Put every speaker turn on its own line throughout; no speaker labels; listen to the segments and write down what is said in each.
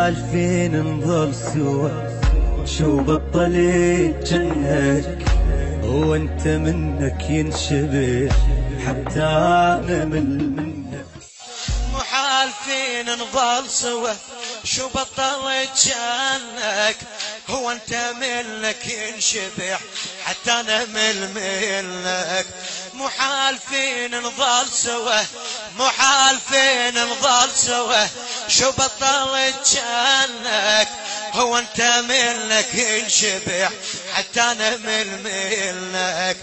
محالفين نظل سوا، شو بطلت جنك هو انت منك ينشبه حتى انا منك.
محالفين نظل سوا شو بطلت جنك هو انت منك ينشبه حتى انا منك. محالفين نظل سوا محالفين نظل سوا شو بطلت جنك هو انت منك ينشبه حتى انا منك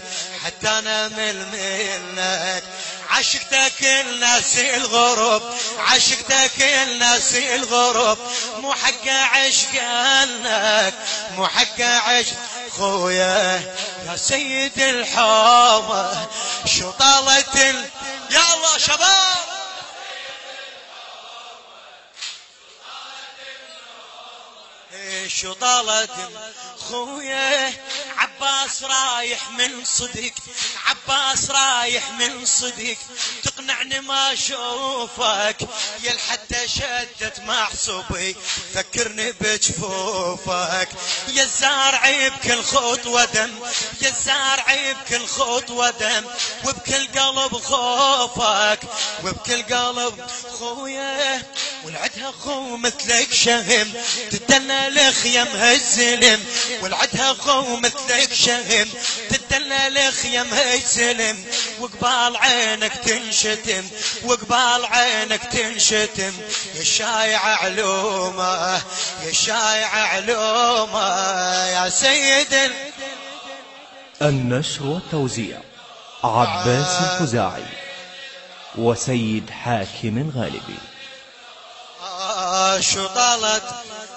حتى انا منك. عشقتك الناس الغرب عشقتك الناس الغرب مو حق عشقانك مو حق عشق خويا يا سيد الحومة شو طالت يا الله شباب شو طالت خويا. عباس رايح من صدق عباس رايح من صدق تقنعني ما اشوفك يا حتى شدت محسوبي فكرني بجفوفك يا الزارعي بكل خطوة دم يا الزارعي بكل خطوة دم وبكل قلب خوفك وبكل قلب خويا. ولعدها خو مثلك شهم تدلى لخيم هالزلم ولعدها خو مثلك شهم تدلى لخيم هالزلم وقبال عينك تنشتم وقبال عينك تنشتم يا شايع علومه يا شايع علومه يا سيد.
النشر والتوزيع عباس الخزاعي وسيد حاكم غالبي.
شو طالت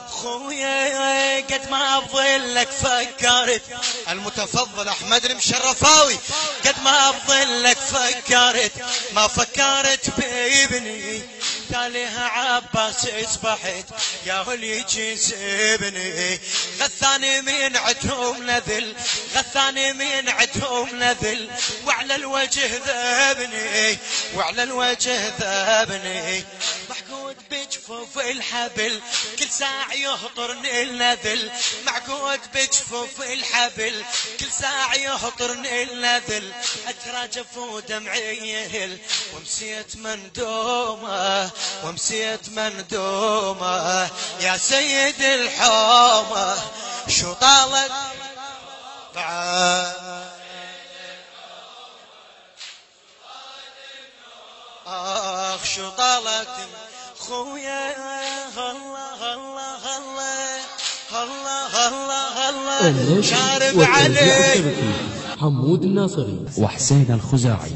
خويا قد ما بظلك فكرت المتفضل احمد المشرفاوي قد ما بظلك فكرت ما فكرت بابني تاليها عباس اصبحت يا ولي جسبني غثاني من عدهم نذل غثاني من عدهم نذل وعلى الوجه ذابني وعلى الوجه ذابني محقود بجفوف الحبل كل ساعة يهطرني النذل معقود بجفوف الحبل كل ساعة يهطرني النذل اتراجف ودمعي يهل ومسيت مندومة ومسيت مندومة يا سيد الحومة شو طالت شو طالت خويا الله الله الله الله الله الله شارب عليك
حمود الناصري
وحسين الخزاعي.